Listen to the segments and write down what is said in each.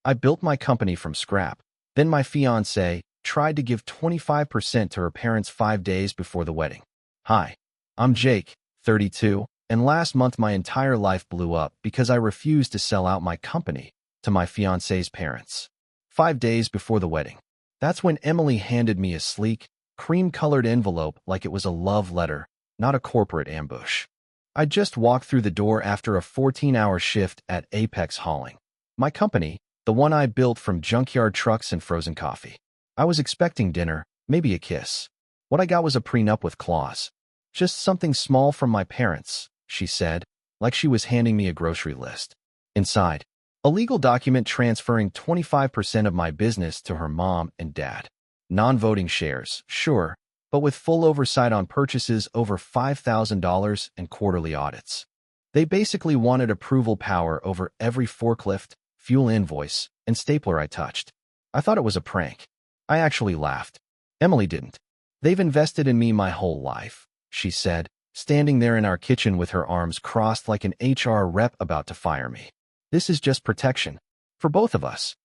I built my company from scrap. Then my fiancée tried to give 25% to her parents 5 days before the wedding. Hi, I'm Jake, 32, and last month my entire life blew up because I refused to sell out my company to my fiancée's parents. 5 days before the wedding. That's when Emily handed me a sleek, cream-colored envelope like it was a love letter, not a corporate ambush. I just walked through the door after a 14-hour shift at Apex Hauling. My company, the one I built from junkyard trucks and frozen coffee. I was expecting dinner, maybe a kiss. What I got was a prenup with clause. Just something small from my parents, she said, like she was handing me a grocery list. Inside, a legal document transferring 25% of my business to her mom and dad. Non-voting shares, sure, but with full oversight on purchases over $5,000 and quarterly audits. They basically wanted approval power over every forklift, fuel invoice, and stapler I touched. I thought it was a prank. I actually laughed. Emily didn't. They've invested in me my whole life, she said, standing there in our kitchen with her arms crossed like an HR rep about to fire me. This is just protection. For both of us.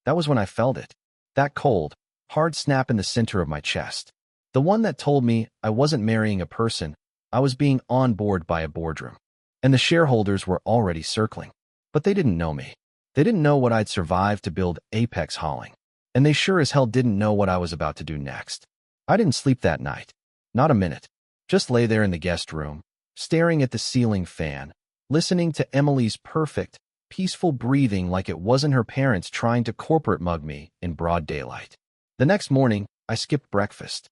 That was when I felt it. That cold, hard snap in the center of my chest. The one that told me I wasn't marrying a person, I was being on board by a boardroom. And the shareholders were already circling. But they didn't know me. They didn't know what I'd survived to build Apex Hauling. And they sure as hell didn't know what I was about to do next. I didn't sleep that night. Not a minute. Just lay there in the guest room, staring at the ceiling fan, listening to Emily's perfect, peaceful breathing like it wasn't her parents trying to corporate mug me in broad daylight. The next morning, I skipped breakfast.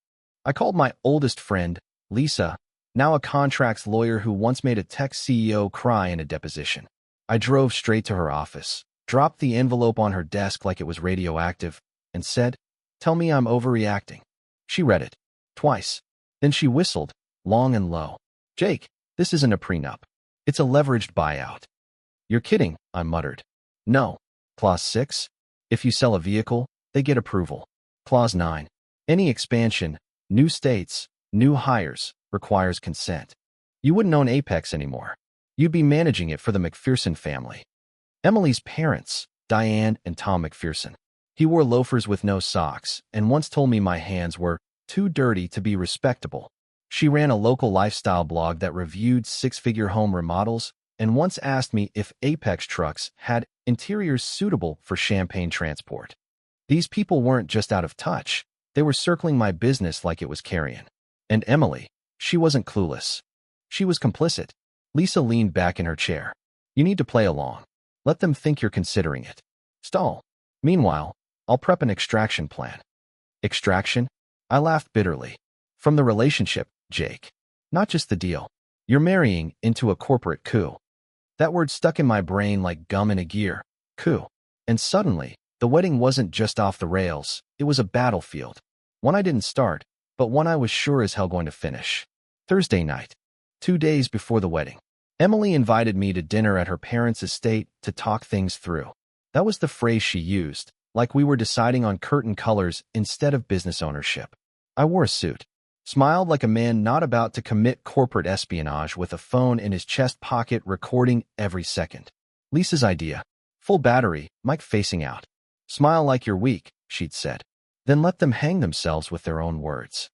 I called my oldest friend, Lisa, now a contracts lawyer who once made a tech CEO cry in a deposition. I drove straight to her office, dropped the envelope on her desk like it was radioactive, and said, "Tell me I'm overreacting." She read it. Twice. Then she whistled, long and low. "Jake, this isn't a prenup. It's a leveraged buyout." "You're kidding," I muttered. "No. Clause 6. If you sell a vehicle, they get approval. Clause 9. Any expansion, new states, new hires, requires consent. You wouldn't own Apex anymore. You'd be managing it for the McPherson family." Emily's parents, Diane and Tom McPherson. He wore loafers with no socks and once told me my hands were too dirty to be respectable. She ran a local lifestyle blog that reviewed six-figure home remodels and once asked me if Apex trucks had interiors suitable for champagne transport. These people weren't just out of touch. They were circling my business like it was carrion. And Emily, she wasn't clueless. She was complicit. Lisa leaned back in her chair. "You need to play along. Let them think you're considering it. Stall. Meanwhile, I'll prep an extraction plan." "Extraction?" I laughed bitterly. "From the relationship, Jake. Not just the deal. You're marrying into a corporate coup." That word stuck in my brain like gum in a gear. Coup. And suddenly, the wedding wasn't just off the rails. It was a battlefield. One I didn't start, but one I was sure as hell going to finish. Thursday night. 2 days before the wedding. Emily invited me to dinner at her parents' estate to talk things through. That was the phrase she used, like we were deciding on curtain colors instead of business ownership. I wore a suit. Smiled like a man not about to commit corporate espionage with a phone in his chest pocket recording every second. Lisa's idea. Full battery, mic facing out. "Smile like you're weak," she'd said. Then let them hang themselves with their own words.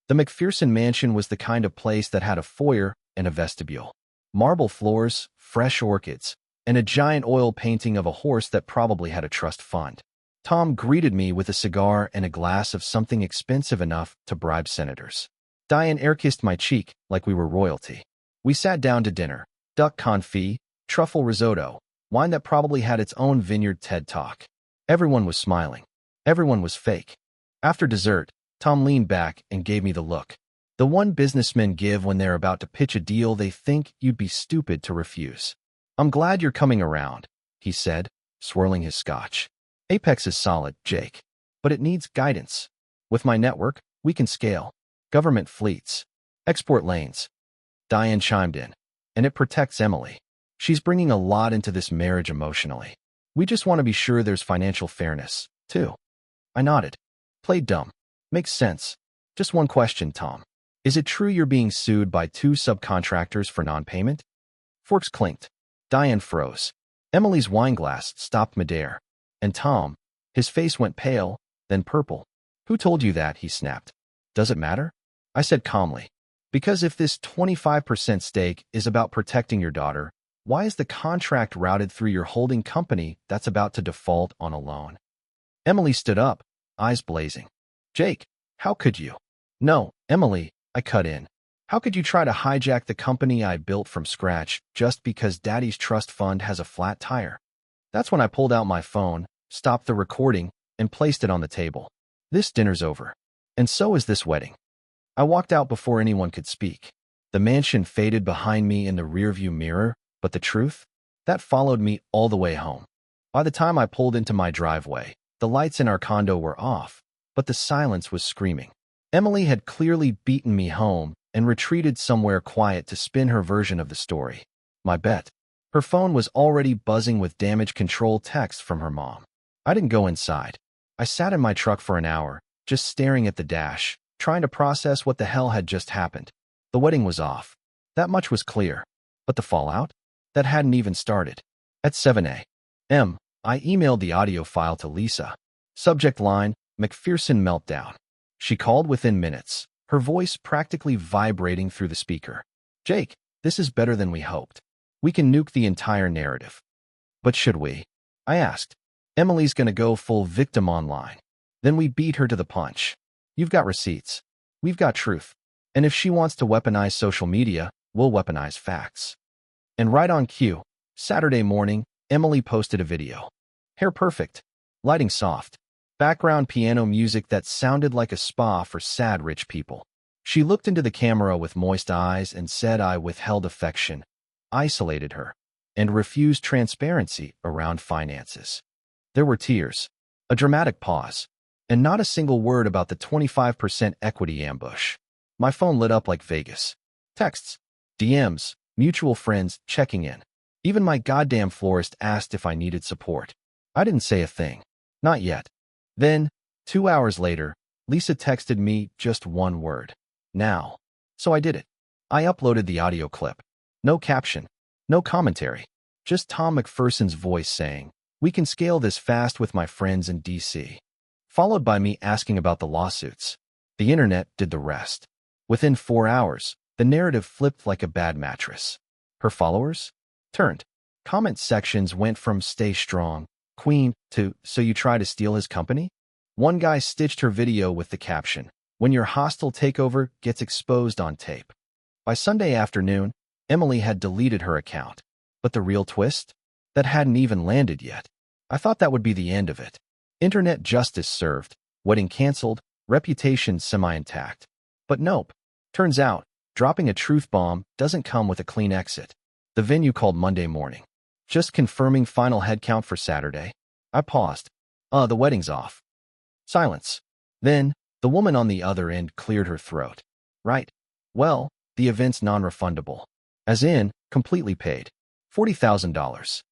The McPherson mansion was the kind of place that had a foyer and a vestibule. Marble floors, fresh orchids, and a giant oil painting of a horse that probably had a trust fund. Tom greeted me with a cigar and a glass of something expensive enough to bribe senators. Diane air-kissed my cheek like we were royalty. We sat down to dinner. Duck confit, truffle risotto, wine that probably had its own vineyard TED Talk. Everyone was smiling. Everyone was fake. After dessert, Tom leaned back and gave me the look. The one businessmen give when they're about to pitch a deal they think you'd be stupid to refuse. "I'm glad you're coming around," he said, swirling his scotch. "Apex is solid, Jake, but it needs guidance. With my network, we can scale. Government fleets. Export lanes." Diane chimed in. "And it protects Emily. She's bringing a lot into this marriage emotionally. We just want to be sure there's financial fairness, too." I nodded. Played dumb. "Makes sense. Just one question, Tom. Is it true you're being sued by 2 subcontractors for non-payment?" Forks clinked. Diane froze. Emily's wine glass stopped midair. And Tom, his face went pale, then purple. Who told you that? He snapped. Does it matter? I said calmly. Because if this 25% stake is about protecting your daughter, why is the contract routed through your holding company that's about to default on a loan? Emily stood up, eyes blazing. Jake, how could you? No, Emily, I cut in. How could you try to hijack the company I built from scratch just because Daddy's trust fund has a flat tire? That's when I pulled out my phone, stopped the recording, and placed it on the table. This dinner's over. And so is this wedding. I walked out before anyone could speak. The mansion faded behind me in the rearview mirror, but the truth? That followed me all the way home. By the time I pulled into my driveway, the lights in our condo were off, but the silence was screaming. Emily had clearly beaten me home and retreated somewhere quiet to spin her version of the story. My bet. Her phone was already buzzing with damage control texts from her mom. I didn't go inside. I sat in my truck for an hour, just staring at the dash, trying to process what the hell had just happened. The wedding was off. That much was clear. But the fallout? That hadn't even started. At 7 a.m., I emailed the audio file to Lisa. Subject line, McPherson meltdown. She called within minutes, her voice practically vibrating through the speaker. Jake, this is better than we hoped. We can nuke the entire narrative. But should we? I asked. Emily's gonna go full victim online. Then we beat her to the punch. You've got receipts. We've got truth. And if she wants to weaponize social media, we'll weaponize facts. And right on cue, Saturday morning, Emily posted a video. Hair perfect. Lighting soft. Background piano music that sounded like a spa for sad rich people. She looked into the camera with moist eyes and said I withheld affection, isolated her, and refused transparency around finances. There were tears, a dramatic pause, and not a single word about the 25% equity ambush. My phone lit up like Vegas. Texts, DMs, mutual friends checking in. Even my goddamn florist asked if I needed support. I didn't say a thing. Not yet. Then, 2 hours later, Lisa texted me just one word. Now. So I did it. I uploaded the audio clip. No caption. No commentary. Just Tom McPherson's voice saying, "We can scale this fast with my friends in DC." Followed by me asking about the lawsuits. The internet did the rest. Within 4 hours, the narrative flipped like a bad mattress. Her followers? Turned. Comment sections went from "Stay strong, Queen" to "So you try to steal his company?" One guy stitched her video with the caption, "When your hostile takeover gets exposed on tape." By Sunday afternoon, Emily had deleted her account. But the real twist? That hadn't even landed yet. I thought that would be the end of it. Internet justice served, wedding canceled, reputation semi-intact. But nope. Turns out, dropping a truth bomb doesn't come with a clean exit. The venue called Monday morning. Just confirming final headcount for Saturday. I paused. The wedding's off. Silence. Then, the woman on the other end cleared her throat. Right. Well, the event's non-refundable. As in, completely paid. $40,000.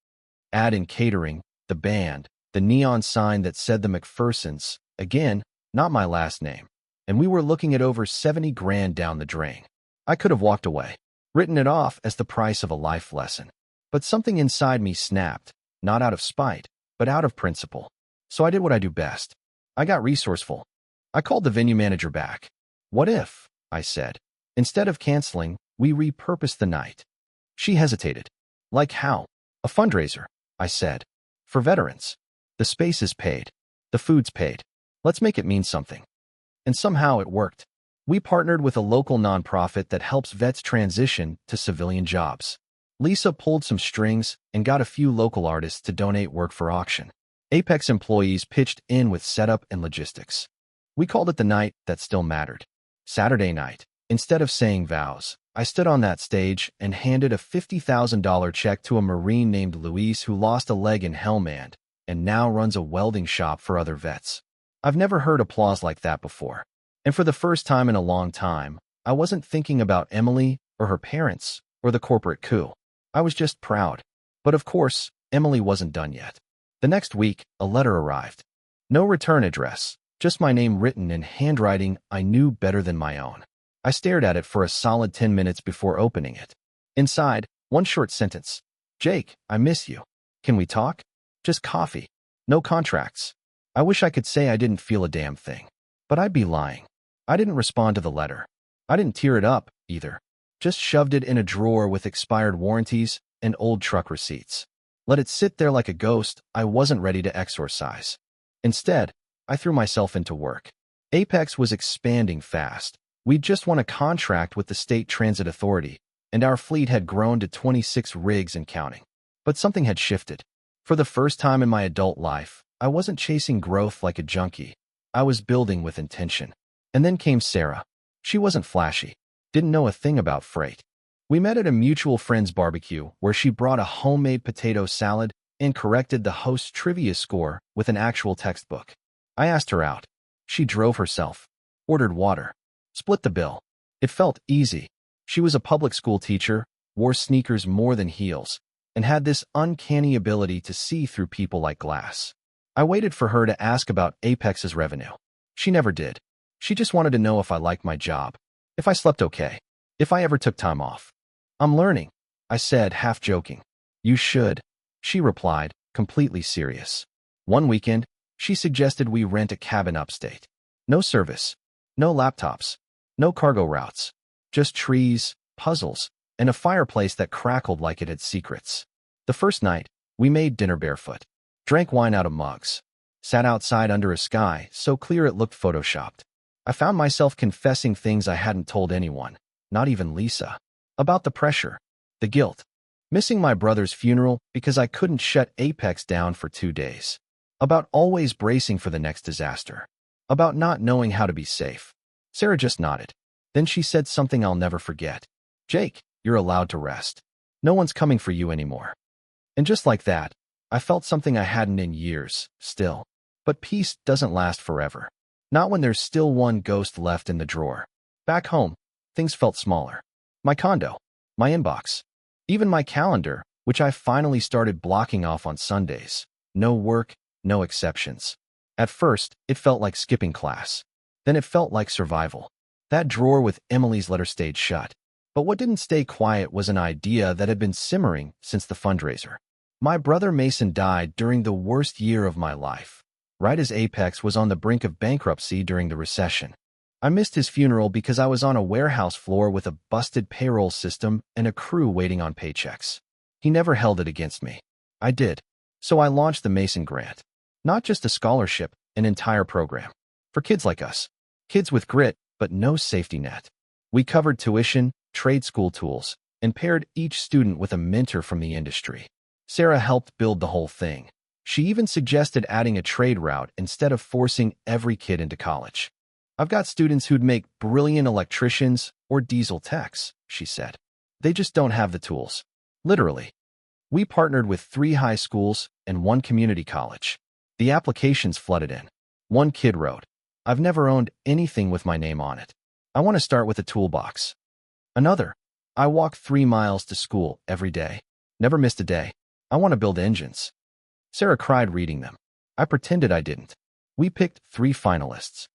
Ad in catering, the band, the neon sign that said the McPhersons, again, not my last name. And we were looking at over 70 grand down the drain. I could have walked away, written it off as the price of a life lesson. But something inside me snapped, not out of spite, but out of principle. So I did what I do best. I got resourceful. I called the venue manager back. What if, I said, instead of canceling, we repurposed the night? She hesitated. Like how? A fundraiser, I said. For veterans. The space is paid. The food's paid. Let's make it mean something. And somehow it worked. We partnered with a local nonprofit that helps vets transition to civilian jobs. Lisa pulled some strings and got a few local artists to donate work for auction. Apex employees pitched in with setup and logistics. We called it the night that still mattered. Saturday night. Instead of saying vows, I stood on that stage and handed a $50,000 check to a Marine named Luis who lost a leg in Helmand and now runs a welding shop for other vets. I've never heard applause like that before. And for the first time in a long time, I wasn't thinking about Emily or her parents or the corporate coup. I was just proud. But of course, Emily wasn't done yet. The next week, a letter arrived. No return address, just my name written in handwriting I knew better than my own. I stared at it for a solid 10 minutes before opening it. Inside, one short sentence. Jake, I miss you. Can we talk? Just coffee. No contracts. I wish I could say I didn't feel a damn thing. But I'd be lying. I didn't respond to the letter. I didn't tear it up, either. Just shoved it in a drawer with expired warranties and old truck receipts. Let it sit there like a ghost I wasn't ready to exorcise. Instead, I threw myself into work. Apex was expanding fast. We'd just won a contract with the State Transit Authority, and our fleet had grown to 26 rigs and counting. But something had shifted. For the first time in my adult life, I wasn't chasing growth like a junkie. I was building with intention. And then came Sarah. She wasn't flashy. Didn't know a thing about freight. We met at a mutual friend's barbecue where she brought a homemade potato salad and corrected the host's trivia score with an actual textbook. I asked her out. She drove herself, ordered water, split the bill. It felt easy. She was a public school teacher, wore sneakers more than heels, and had this uncanny ability to see through people like glass. I waited for her to ask about Apex's revenue. She never did. She just wanted to know if I liked my job, if I slept okay, if I ever took time off. I'm learning, I said, half joking. You should, she replied, completely serious. One weekend, she suggested we rent a cabin upstate. No service, no laptops, no cargo routes, just trees, puzzles, and a fireplace that crackled like it had secrets. The first night, we made dinner barefoot, drank wine out of mugs, sat outside under a sky so clear it looked photoshopped. I found myself confessing things I hadn't told anyone, not even Lisa, about the pressure, the guilt, missing my brother's funeral because I couldn't shut Apex down for 2 days, about always bracing for the next disaster, about not knowing how to be safe. Sarah just nodded. Then she said something I'll never forget. Jake, you're allowed to rest. No one's coming for you anymore. And just like that, I felt something I hadn't in years, still. But peace doesn't last forever. Not when there's still one ghost left in the drawer. Back home, things felt smaller. My condo, my inbox, even my calendar, which I finally started blocking off on Sundays. No work, no exceptions. At first, it felt like skipping class. Then it felt like survival. That drawer with Emily's letter stayed shut. But what didn't stay quiet was an idea that had been simmering since the fundraiser. My brother Mason died during the worst year of my life, right as Apex was on the brink of bankruptcy during the recession. I missed his funeral because I was on a warehouse floor with a busted payroll system and a crew waiting on paychecks. He never held it against me. I did. So I launched the Mason Grant. Not just a scholarship, an entire program. For kids like us. Kids with grit, but no safety net. We covered tuition, trade school tools, and paired each student with a mentor from the industry. Sarah helped build the whole thing. She even suggested adding a trade route instead of forcing every kid into college. I've got students who'd make brilliant electricians or diesel techs, she said. They just don't have the tools. Literally. We partnered with 3 high schools and 1 community college. The applications flooded in. One kid wrote, I've never owned anything with my name on it. I want to start with a toolbox. Another, I walk 3 miles to school every day. Never missed a day. I want to build engines. Sarah cried reading them. I pretended I didn't. We picked 3 finalists.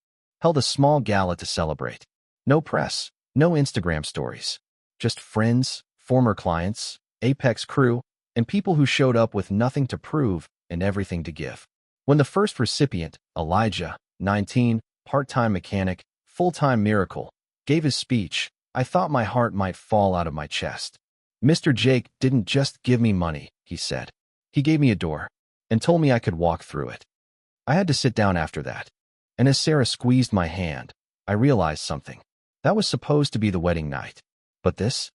Held a small gala to celebrate. No press, no Instagram stories. Just friends, former clients, Apex crew, and people who showed up with nothing to prove and everything to give. When the first recipient, Elijah, 19, part-time mechanic, full-time miracle, gave his speech, I thought my heart might fall out of my chest. Mr. Jake didn't just give me money, he said. He gave me a door and told me I could walk through it. I had to sit down after that. And as Sarah squeezed my hand, I realized something. That was supposed to be the wedding night. But this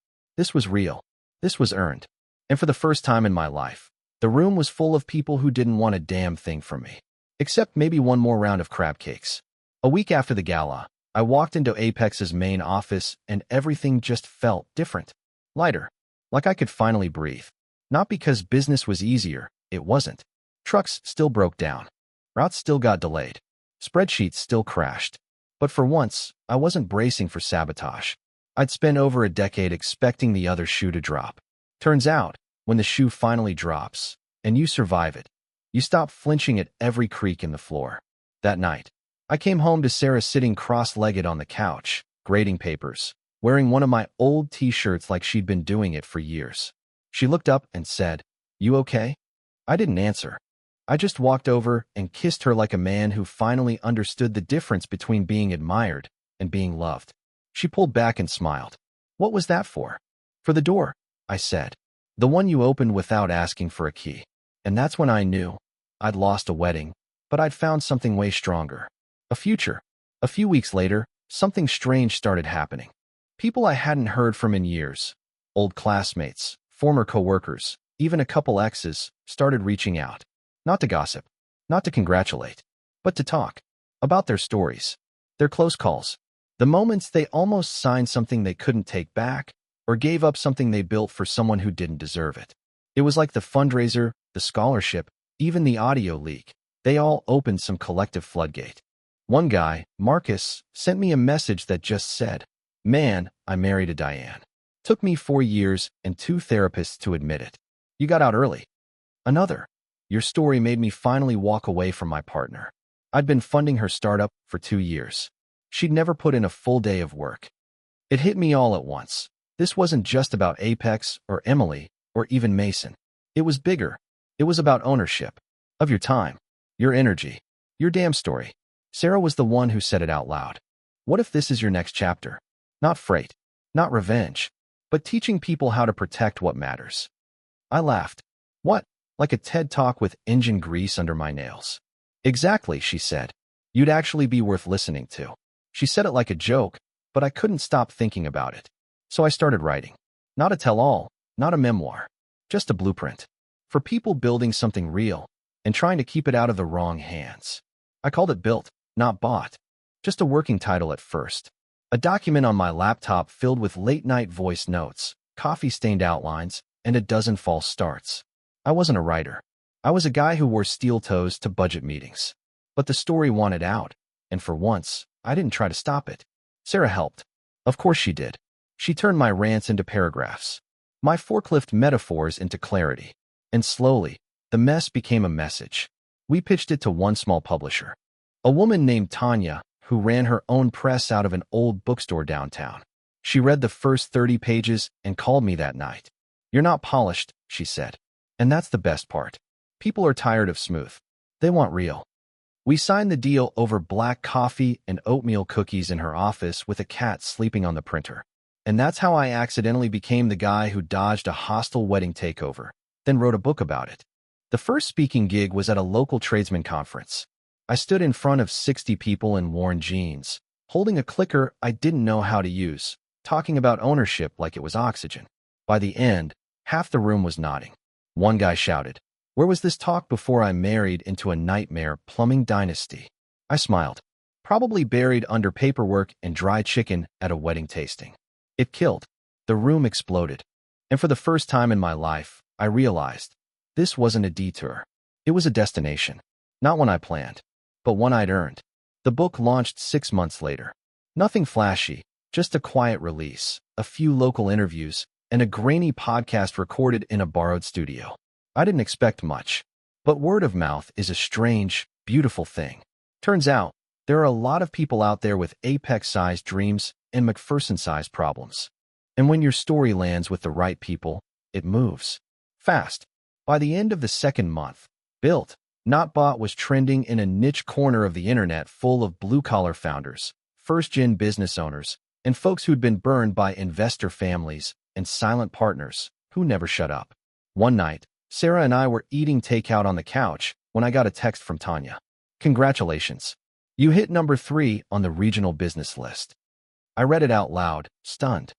was real. This was earned. And for the first time in my life, the room was full of people who didn't want a damn thing from me. Except maybe one more round of crab cakes. A week after the gala, I walked into Apex's main office and everything just felt different. Lighter. Like I could finally breathe. Not because business was easier, it wasn't. Trucks still broke down. Routes still got delayed. Spreadsheets still crashed. But for once, I wasn't bracing for sabotage. I'd spent over a decade expecting the other shoe to drop. Turns out, when the shoe finally drops, and you survive it, you stop flinching at every creak in the floor. That night, I came home to Sarah sitting cross-legged on the couch, grading papers, wearing one of my old t-shirts like she'd been doing it for years. She looked up and said, "You okay?" I didn't answer. I just walked over and kissed her like a man who finally understood the difference between being admired and being loved. She pulled back and smiled. What was that for? For the door, I said. The one you opened without asking for a key. And that's when I knew. I'd lost a wedding, but I'd found something way stronger. A future. A few weeks later, something strange started happening. People I hadn't heard from in years, old classmates, former coworkers, even a couple exes, started reaching out. Not to gossip, not to congratulate, but to talk about their stories, their close calls, the moments they almost signed something they couldn't take back or gave up something they built for someone who didn't deserve it. It was like the fundraiser, the scholarship, even the audio leak. They all opened some collective floodgate. One guy, Marcus, sent me a message that just said, "Man, I married a Diane. Took me 4 years and 2 therapists to admit it. You got out early." Another, "Your story made me finally walk away from my partner. I'd been funding her startup for 2 years. She'd never put in a full day of work." It hit me all at once. This wasn't just about Apex or Emily or even Mason. It was bigger. It was about ownership of your time, your energy, your damn story. Sarah was the one who said it out loud. What if this is your next chapter? Not freight, not revenge, but teaching people how to protect what matters. I laughed. What? Like a TED Talk with engine grease under my nails? Exactly, she said. You'd actually be worth listening to. She said it like a joke, but I couldn't stop thinking about it. So I started writing. Not a tell-all, not a memoir, just a blueprint. For people building something real and trying to keep it out of the wrong hands. I called it Built, Not Bought. Just a working title at first. A document on my laptop filled with late-night voice notes, coffee-stained outlines, and a dozen false starts. I wasn't a writer. I was a guy who wore steel toes to budget meetings. But the story wanted out, and for once, I didn't try to stop it. Sarah helped. Of course she did. She turned my rants into paragraphs, my forklift metaphors into clarity. And slowly, the mess became a message. We pitched it to one small publisher, a woman named Tanya, who ran her own press out of an old bookstore downtown. She read the first 30 pages and called me that night. "You're not polished," she said. And that's the best part. People are tired of smooth. They want real. We signed the deal over black coffee and oatmeal cookies in her office with a cat sleeping on the printer. And that's how I accidentally became the guy who dodged a hostile wedding takeover, then wrote a book about it. The first speaking gig was at a local tradesman conference. I stood in front of 60 people in worn jeans, holding a clicker I didn't know how to use, talking about ownership like it was oxygen. By the end, half the room was nodding. One guy shouted, "Where was this talk before I married into a nightmare plumbing dynasty?" I smiled. Probably buried under paperwork and dry chicken at a wedding tasting. It killed. The room exploded. And for the first time in my life, I realized this wasn't a detour. It was a destination. Not one I planned, but one I'd earned. The book launched 6 months later. Nothing flashy, just a quiet release, a few local interviews, and a grainy podcast recorded in a borrowed studio. I didn't expect much, but word of mouth is a strange, beautiful thing. Turns out, there are a lot of people out there with apex-sized dreams and McPherson-sized problems. And when your story lands with the right people, it moves. Fast. By the end of the second month, Built, Not Bought was trending in a niche corner of the internet full of blue-collar founders, first-gen business owners, and folks who'd been burned by investor families and silent partners who never shut up. One night, Sarah and I were eating takeout on the couch when I got a text from Tanya. "Congratulations. You hit number 3 on the regional business list." I read it out loud, stunned.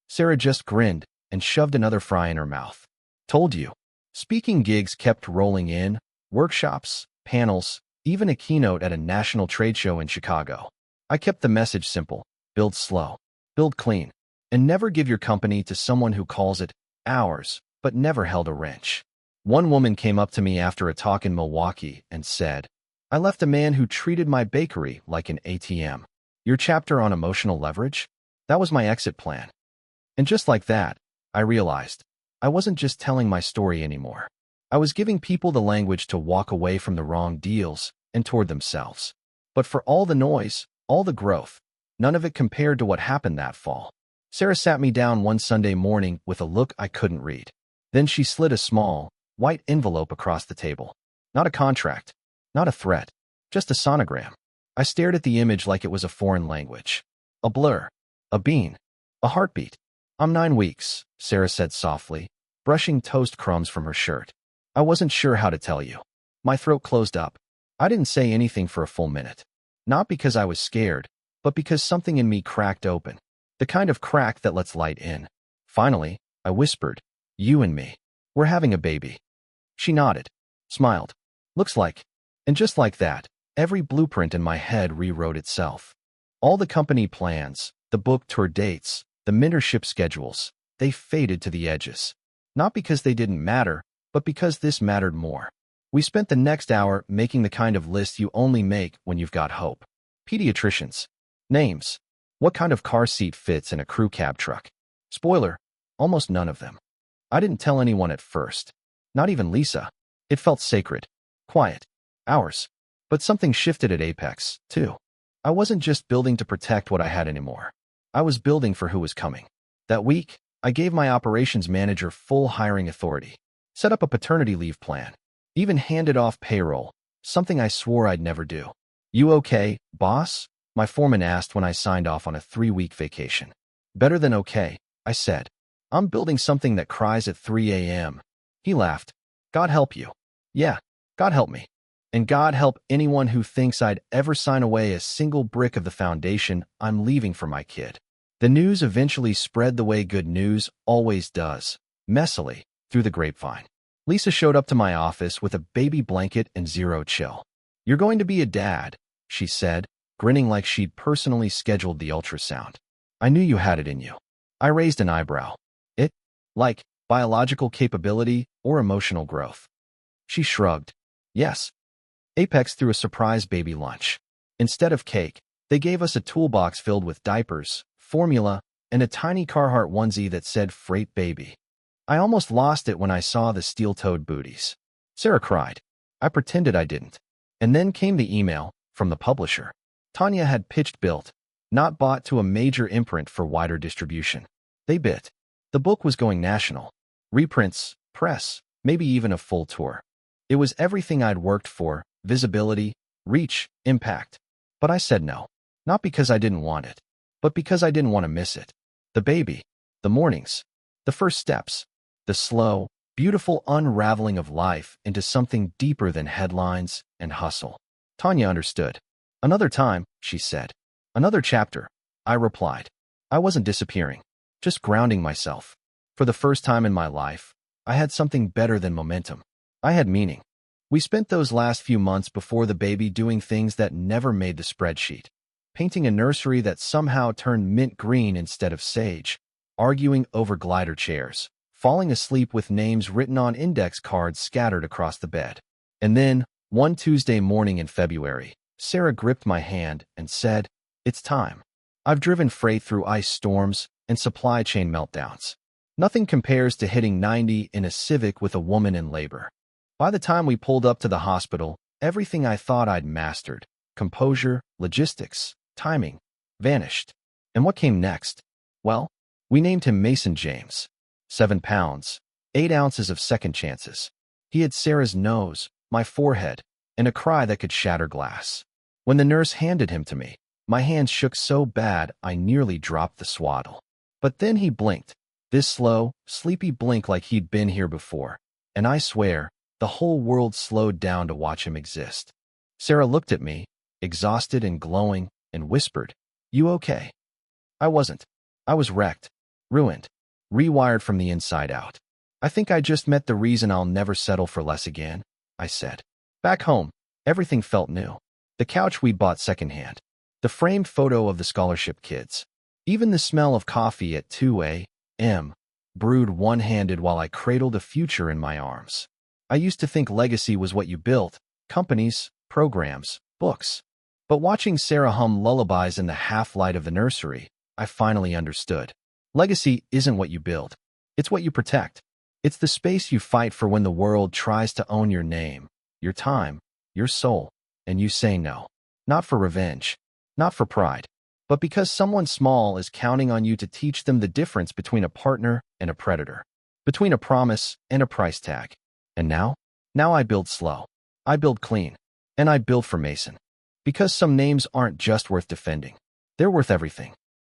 Sarah just grinned and shoved another fry in her mouth. "Told you." Speaking gigs kept rolling in, workshops, panels, even a keynote at a national trade show in Chicago. I kept the message simple: build slow, build clean, and never give your company to someone who calls it ours, but never held a wrench. One woman came up to me after a talk in Milwaukee and said, "I left a man who treated my bakery like an ATM. Your chapter on emotional leverage? That was my exit plan." And just like that, I realized I wasn't just telling my story anymore. I was giving people the language to walk away from the wrong deals and toward themselves. But for all the noise, all the growth, none of it compared to what happened that fall. Sarah sat me down one Sunday morning with a look I couldn't read. Then she slid a small, white envelope across the table. Not a contract. Not a threat. Just a sonogram. I stared at the image like it was a foreign language. A blur. A bean. A heartbeat. I'm 9 weeks, Sarah said softly, brushing toast crumbs from her shirt. I wasn't sure how to tell you. My throat closed up. I didn't say anything for a full minute. Not because I was scared, but because something in me cracked open. The kind of crack that lets light in. Finally, I whispered, "You and me. We're having a baby." She nodded, smiled. Looks like. And just like that, every blueprint in my head rewrote itself. All the company plans, the book tour dates, the mentorship schedules, they faded to the edges. Not because they didn't matter, but because this mattered more. We spent the next hour making the kind of list you only make when you've got hope. Pediatricians. Names. What kind of car seat fits in a crew cab truck? Spoiler, almost none of them. I didn't tell anyone at first. Not even Lisa. It felt sacred. Quiet. Ours. But something shifted at Apex, too. I wasn't just building to protect what I had anymore. I was building for who was coming. That week, I gave my operations manager full hiring authority. Set up a paternity leave plan. Even handed off payroll, something I swore I'd never do. "You okay, boss?" my foreman asked when I signed off on a 3-week vacation. "Better than okay," I said. "I'm building something that cries at 3 a.m. He laughed. "God help you." "Yeah, God help me. And God help anyone who thinks I'd ever sign away a single brick of the foundation I'm leaving for my kid." The news eventually spread the way good news always does, messily, through the grapevine. Lisa showed up to my office with a baby blanket and zero chill. "You're going to be a dad," she said, grinning like she'd personally scheduled the ultrasound. "I knew you had it in you." I raised an eyebrow. "It? Like, biological capability or emotional growth?" She shrugged. "Yes." Apex threw a surprise baby lunch. Instead of cake, they gave us a toolbox filled with diapers, formula, and a tiny Carhartt onesie that said "Freight Baby." I almost lost it when I saw the steel-toed booties. Sarah cried. I pretended I didn't. And then came the email from the publisher. Tanya had pitched built, not bought to a major imprint for wider distribution. They bit. The book was going national. Reprints, press, maybe even a full tour. It was everything I'd worked for, visibility, reach, impact. But I said no. Not because I didn't want it, but because I didn't want to miss it. The baby, the mornings, the first steps, the slow, beautiful unraveling of life into something deeper than headlines and hustle. Tanya understood. "Another time," she said. "Another chapter," I replied. I wasn't disappearing, just grounding myself. For the first time in my life, I had something better than momentum. I had meaning. We spent those last few months before the baby doing things that never made the spreadsheet. Painting a nursery that somehow turned mint green instead of sage, arguing over glider chairs, falling asleep with names written on index cards scattered across the bed. And then, one Tuesday morning in February, Sarah gripped my hand and said, "It's time." I've driven freight through ice storms and supply chain meltdowns. Nothing compares to hitting 90 in a Civic with a woman in labor. By the time we pulled up to the hospital, everything I thought I'd mastered, composure, logistics, timing, vanished. And what came next? Well, we named him Mason James. 7 pounds, 8 ounces of second chances. He had Sarah's nose, my forehead, and a cry that could shatter glass. When the nurse handed him to me, my hands shook so bad I nearly dropped the swaddle. But then he blinked, this slow, sleepy blink like he'd been here before, and I swear, the whole world slowed down to watch him exist. Sarah looked at me, exhausted and glowing, and whispered, "You okay?" I wasn't. I was wrecked, ruined, rewired from the inside out. "I think I just met the reason I'll never settle for less again," I said. Back home, everything felt new. The couch we'd bought secondhand, the framed photo of the scholarship kids, even the smell of coffee at 2 a.m., brewed one-handed while I cradled a future in my arms. I used to think legacy was what you built, companies, programs, books. But watching Sarah hum lullabies in the half-light of the nursery, I finally understood. Legacy isn't what you build. It's what you protect. It's the space you fight for when the world tries to own your name, your time, your soul, and you say no. Not for revenge, not for pride, but because someone small is counting on you to teach them the difference between a partner and a predator, between a promise and a price tag. And now I build slow. I build clean. And I build for Mason. Because some names aren't just worth defending. They're worth everything.